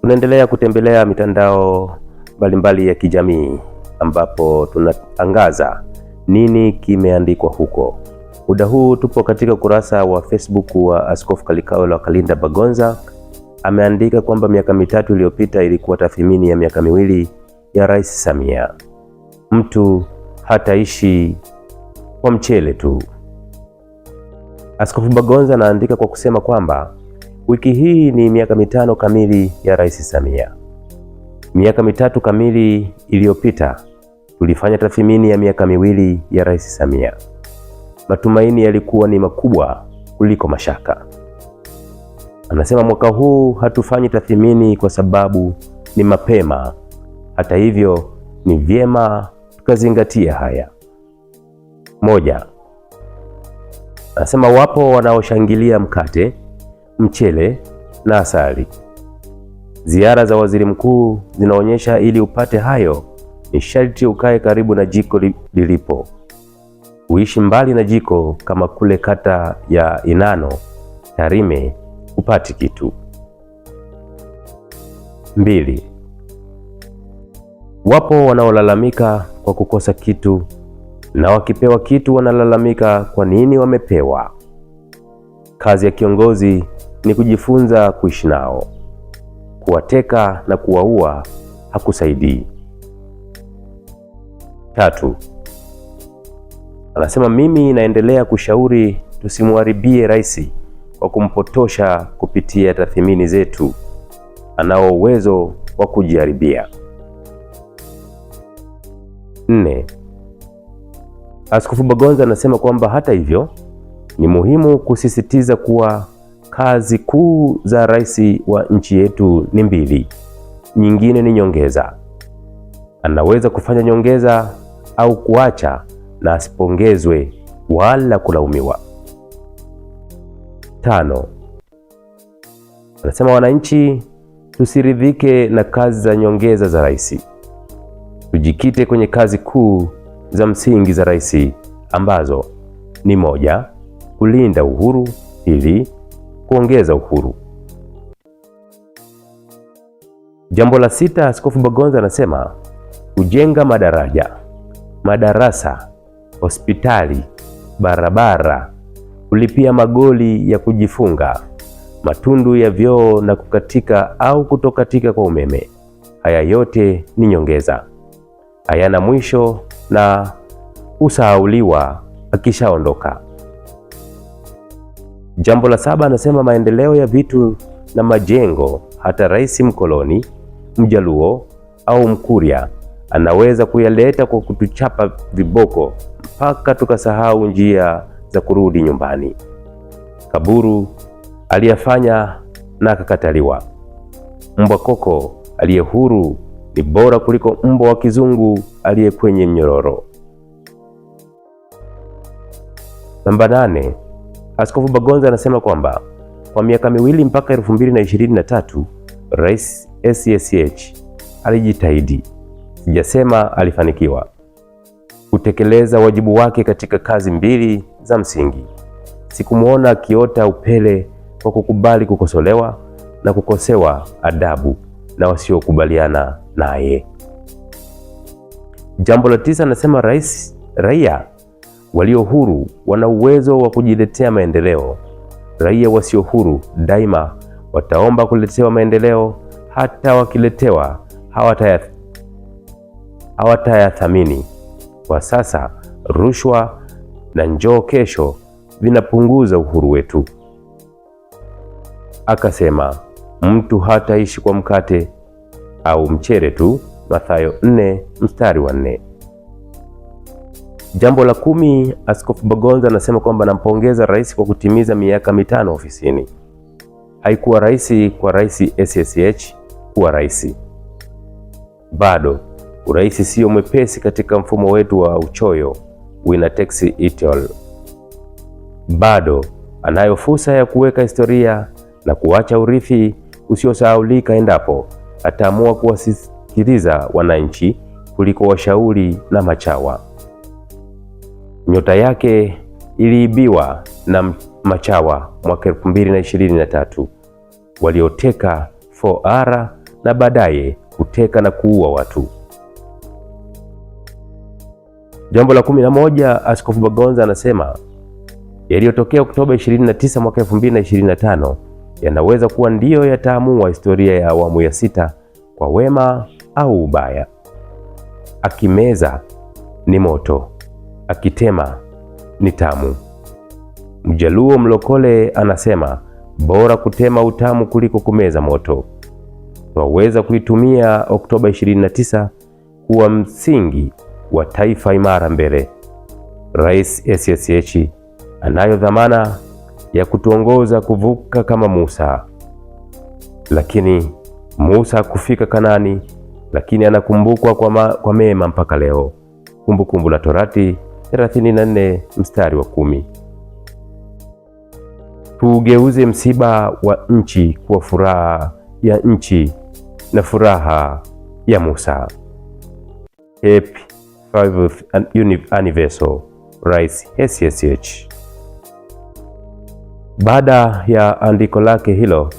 Tunaendelea kutembelea mitandao mbalimbali ya kijamii ambapo tunatangaza nini kimeandikwa huko. Muda huu tupo katika ukurasa wa Facebook wa Askofu Kalikaolo Kalinda Bagonza. Ameandika kwamba miaka mitatu iliyopita ilikuwa tathmini ya miaka miwili ya Rais Samia. Mtu hataishi kwa mchele tu. Askofu Bagonza anaandika kwa kusema kwamba wiki hii ni miaka mitano kamili ya Rais Samia. Miaka mitatu kamili iliyopita tulifanya tathmini ya miaka miwili ya Rais Samia. Matumaini yalikuwa ni makubwa kuliko mashaka. Anasema mwaka huu hatufanyi tathmini kwa sababu ni mapema. Hata hivyo ni vyema tukazingatia haya. Moja, anasema wapo wanaoshangilia mkate, mchele na asali. Ziara za waziri mkuu zinaonyesha ili upate hayo ni sharti ukae karibu na jiko lilipo. Uishi mbali na jiko kama kule kata ya Inano, Tarime, upati kitu. 2. Wapo wanaolalamika kwa kukosa kitu na wakipewa kitu wanalalamika kwa nini wamepewa. Kazi ya kiongozi ni kujifunza kuishi nao. Kuwateka na kuwaua hakusaidii. 3. Anasema mimi naendelea kushauri tusimharibie rais kwa kumpotosha kupitia tathmini zetu. Anao uwezo wa kujiharibia. 4. Askofu Bagonza anasema kwamba hata hivyo ni muhimu kusisitiza kuwa kazi kuu za rais wa nchi yetu ni mbili. Nyingine ni nyongeza. Anaweza kufanya nyongeza au kuacha na asipongezwe wala kulaumiwa. 5. Anasema wananchi tusiridhike na kazi za nyongeza za rais. Tujikite kwenye kazi kuu za msingi za rais ambazo ni 1, kulinda uhuru, 2, kuongeza uhuru. Jambo la 6, Askofu Bagonza anasema kujenga madaraja, madarasa, hospitali, barabara, kulipia magoli ya kujifunga, matundu ya vyoo na kukatika au kutokatika kwa umeme. Haya yote ni nyongeza. Hayana mwisho na usahauliwa akishaondoka. Jambo la 7, anasema maendeleo ya vitu na majengo, hata rais mkoloni, Mjaluo au Mkuria anaweza kuyaleta kwa kutuchapa viboko mpaka tukasahau njia za kurudi nyumbani. Kaburu aliyafanya na akakataliwa. Mbwa koko aliye huru ni bora kuliko mbwa wa kizungu aliye kwenye mnyororo. Namba 8, Askofu Bagonza anasema kwamba kwa miaka miwili mpaka 2023 Rais SSH alijitahidi, sijasema alifanikiwa, kutekeleza wajibu wake katika kazi mbili za msingi. Sikumuona akiota upele kwa kukubali kukosolewa na kukosewa adabu na wasiokubaliana naye. Jambo la 9, anasema raia walio huru wana uwezo wa kujiletea maendeleo. Raia wasio huru daima wataomba kuletewa maendeleo, hata wakiletewa hawatayathamini. Kwa sasa rushwa na njoo kesho vinapunguza uhuru wetu. Akasema mtu hataishi kwa mkate au mchele tu, Mathayo 4:4. Jambo la 10, Askofu Bagonza anasema kwamba nampongeza rais kwa kutimiza miaka mitano ofisini. Haikuwa rahisi kwa rais SSH kuwa rais. Bado urais sio mwepesi katika mfumo wetu wa uchoyo, winner takes it all. Bado anayo fursa ya kuweka historia na kuacha urithi usiosahaulika endapo ataamua kuwasikiliza wananchi kuliko washauri na machawa. Nyota yake iliibiwa na machawa mwaka 2023 walioteka 4R na baadaye kuteka na kuua watu. Jambo la 11, Askofu Bagonza anasema yaliyotokea Oktoba 29 mwaka 2025 yanaweza kuwa ndiyo yataamua historia ya awamu ya 6 kwa wema au ubaya. Akimeza ni moto, akitema ni tamu. Mjaluo mlokole anasema bora kutema utamu kuliko kumeza moto. Twaweza kuitumia Oktoba 29 kuwa msingi wa taifa imara mbele. Rais SSH anayo dhamana ya kutuongoza kuvuka kama Musa. Lakini Musa kufika Kanani, lakini anakumbukwa kwa mema mpaka leo. Kumbukumbu la Torati 34 mstari wa 10. Tugeuze msiba wa nchi kuwa furaha ya nchi na furaha ya Musa. Happy 5th anniversary, Rais SSH. Baada ya andiko lake hilo,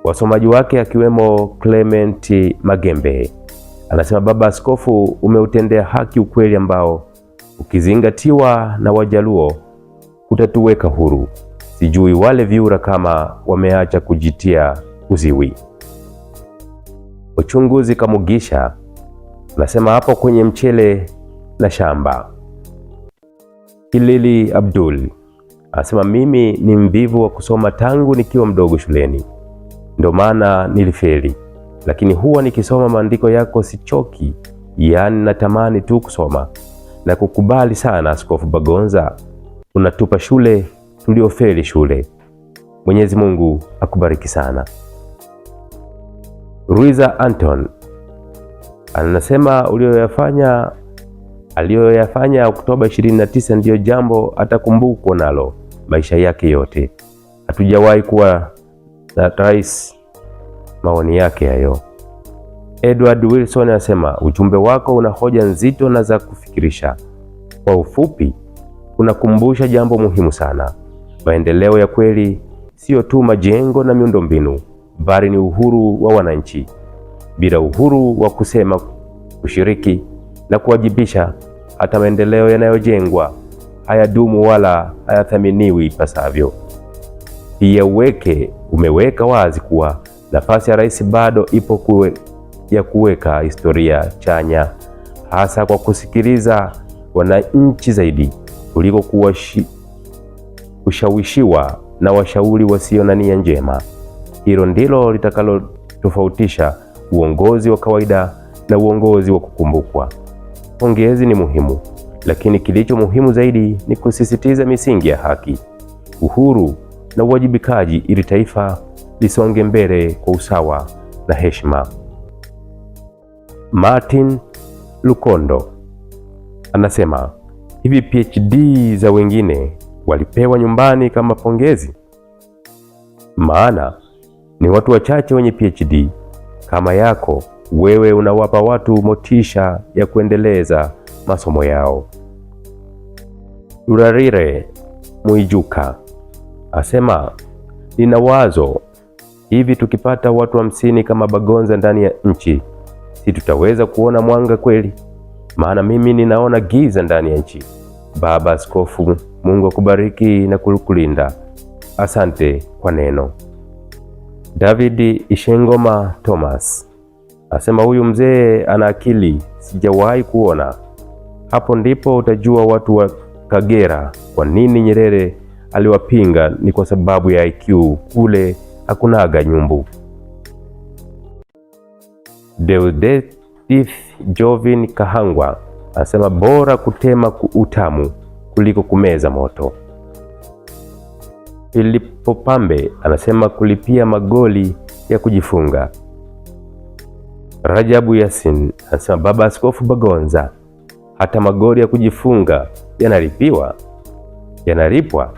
wasomaji wake akiwemo Clement Magembe anasema, Baba Askofu, umeutendea haki ukweli ambao ukizingatiwa na Wajaluo kutatuweka huru. Sijui wale viura kama wameacha kujitia uziwi. Uchunguzi Kamugisha anasema hapo kwenye mchele na shamba. Hilili Abdul anasema mimi ni mvivu wa kusoma tangu nikiwa mdogo shuleni, ndio maana nilifeli, lakini huwa nikisoma maandiko yako sichoki, yaani natamani tu kusoma na kukubali sana. Askofu Bagonza, unatupa shule tuliofeli shule. Mwenyezi Mungu akubariki sana. Ruiza Anton anasema aliyoyafanya Oktoba 29 ndiyo jambo atakumbukwa nalo maisha yake yote. Hatujawahi kuwa na rais. Maoni yake hayo. Edward Wilson anasema ujumbe wako una hoja nzito na za kufikirisha. Kwa ufupi, unakumbusha jambo muhimu sana. Maendeleo ya kweli sio tu majengo na miundombinu, bali ni uhuru wa wananchi. Bila uhuru wa kusema, kushiriki na kuwajibisha, hata maendeleo yanayojengwa hayadumu wala hayathaminiwi ipasavyo. Pia umeweka wazi kuwa nafasi ya rais bado ipo ya kuweka historia chanya, hasa kwa kusikiliza wananchi zaidi kuliko kushawishiwa na washauri wasio na nia njema. Hilo ndilo litakalotofautisha uongozi wa kawaida na uongozi wa kukumbukwa. Pongezi ni muhimu, lakini kilicho muhimu zaidi ni kusisitiza misingi ya haki, uhuru na uwajibikaji ili taifa lisonge mbele kwa usawa na heshima. Martin Lukondo anasema hivi, PhD za wengine walipewa nyumbani kama pongezi? Maana ni watu wachache wenye PhD kama yako wewe unawapa watu motisha ya kuendeleza masomo yao. Urarire Muijuka asema nina wazo, hivi tukipata watu 50 kama Bagonza ndani ya nchi, si tutaweza kuona mwanga kweli? Maana mimi ninaona giza ndani ya nchi. Baba Askofu, Mungu akubariki na kukulinda. Asante kwa neno. David Ishengoma Thomas asema huyu mzee ana akili sijawahi kuona. Hapo ndipo utajua watu wa Kagera kwa nini Nyerere aliwapinga, ni kwa sababu ya IQ, kule hakunaga nyumbu. Deudith Jovin Kahangwa anasema bora kutema utamu kuliko kumeza moto. Filipo Pambe anasema kulipia magoli ya kujifunga. Rajabu Yasin anasema Baba Askofu Bagonza, hata magoli ya kujifunga yanalipwa.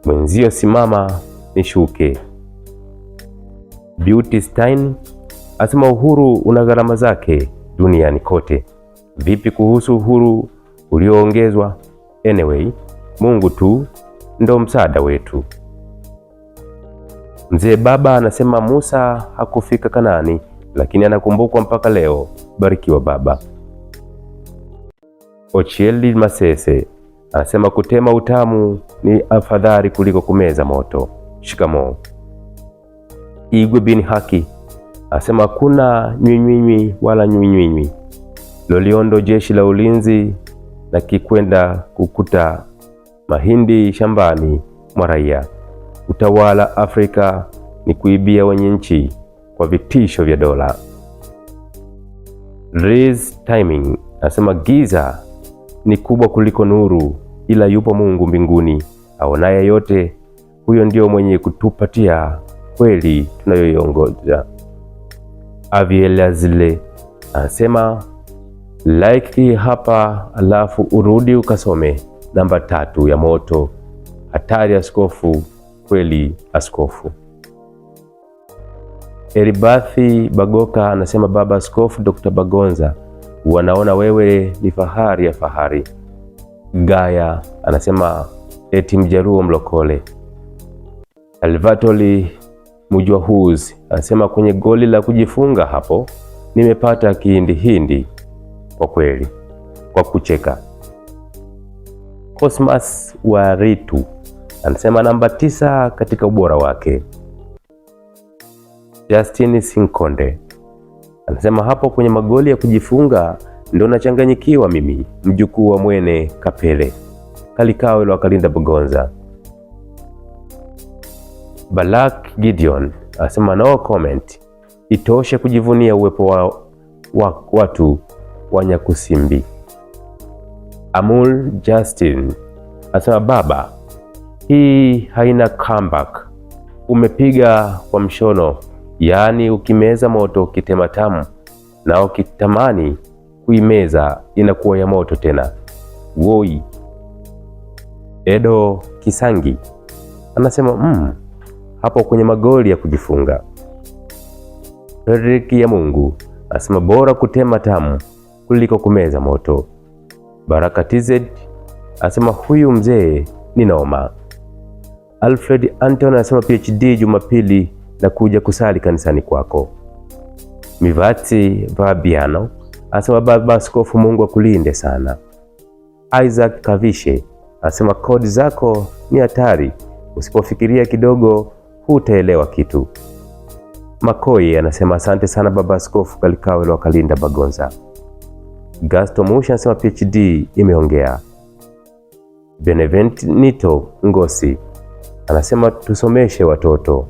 Mwenzio simama nishuke. Beauty Stein anasema uhuru una gharama zake duniani kote. Vipi kuhusu uhuru ulioongezwa? Anyway, Mungu tu ndo msaada wetu. Mzee Baba anasema Musa hakufika Kanani, lakini anakumbukwa mpaka leo. Barikiwa baba. Ochieli Masese anasema kutema utamu ni afadhali kuliko kumeza moto. Shikamoo. Igwe bin Haki anasema kuna nywinywinywi wala nywinywinywi. Loliondo jeshi la ulinzi na kikwenda kukuta mahindi shambani mwa raia. Utawala Afrika ni kuibia wenye nchi kwa vitisho vya dola. Riz Timing anasema giza ni kubwa kuliko nuru, ila yupo Mungu mbinguni aonaye yote. Huyo ndio mwenye kutupatia kweli tunayoiongoza. Avielazile anasema like hapa alafu urudi ukasome namba 3 ya moto. Hatari askofu, kweli askofu. Eribathi Bagoka anasema baba askofu Dr. Bagonza, wanaona wewe ni fahari ya fahari. Gaya anasema eti mjaruo mlokole. Alvatoli Mujwahuz anasema kwenye goli la kujifunga hapo nimepata kihindi kwa kweli, kwa kucheka. Cosmas Waritu anasema namba 9 katika ubora wake. Justin Sinkonde anasema hapo kwenye magoli ya kujifunga ndio nachanganyikiwa mimi, mjukuu wa Mwene Kapele Kalikawe wa Kalinda Bagonza. Balak Gideon anasema no comment, itoshe kujivunia uwepo wa watu wa Nyakusimbi. Amul Justin anasema baba, hii haina comeback, umepiga kwa mshono, yaani ukimeza moto kitema tamu na ukitamani kuimeza inakuwa ya moto tena. Woi. Edo Kisangi anasema hapo kwenye magoli ya kujifunga. Frederick ya Mungu anasema bora kutema tamu kuliko kumeza moto. Baraka TZ anasema huyu mzee ni noma. Alfred Anton anasema PhD Jumapili na kuja kusali kanisani kwako. Mivati Fabiano anasema baba askofu, Mungu akulinde sana. Isaac Kavishe anasema kodi zako ni hatari, usipofikiria kidogo hutaelewa kitu. Makoi anasema asante sana baba askofu Kalikawe wa Kalinda Bagonza. Gasto Musha anasema PhD imeongea. Benevenito Ngosi anasema tusomeshe watoto.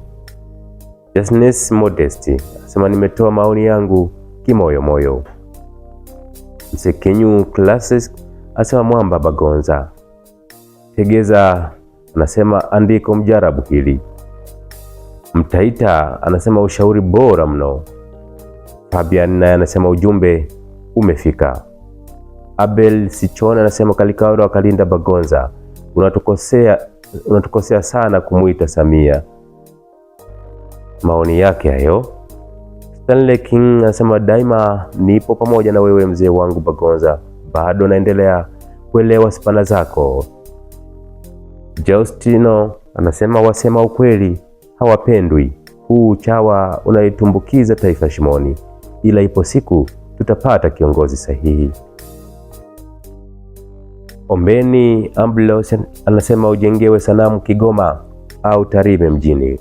Justness Modesty anasema nimetoa maoni yangu kimoyo moyo. Msekenyu Classes anasema mwamba Bagonza. Tegeza anasema andiko mjarabu hili. Mtaita anasema ushauri bora mno. Fabian naye anasema ujumbe umefika. Abel Sichona anasema Kalikawe wa Kalinda Bagonza, unatukosea sana kumuita Samia. Maoni yake hayo. Stanley King anasema daima nipo pamoja na wewe mzee wangu Bagonza, bado naendelea kuelewa spana zako. Justino anasema wasema ukweli hawapendwi, huu chawa unaitumbukiza taifa shimoni, ila ipo siku tutapata kiongozi sahihi. Ombeni Amblos anasema ujengewe sanamu Kigoma au Tarime mjini.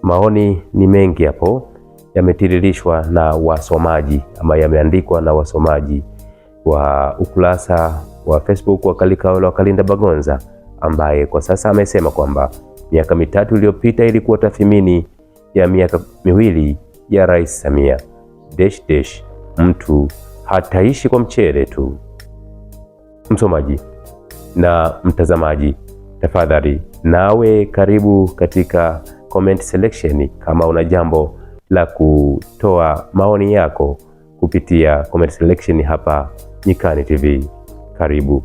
Maoni ni mengi hapo, yametiririshwa na wasomaji ama yameandikwa na wasomaji wa ukurasa wa Facebook wa Kalikawe wa Kalinda Bagonza, ambaye kwa sasa amesema kwamba miaka 3 iliyopita ilikuwa tathmini ya miaka 2 ya Rais Samia. Mtu hataishi kwa mchele tu. Msomaji na mtazamaji, tafadhali nawe karibu katika comment selection kama una jambo la kutoa maoni yako kupitia comment selection hapa Nyikani TV. Karibu.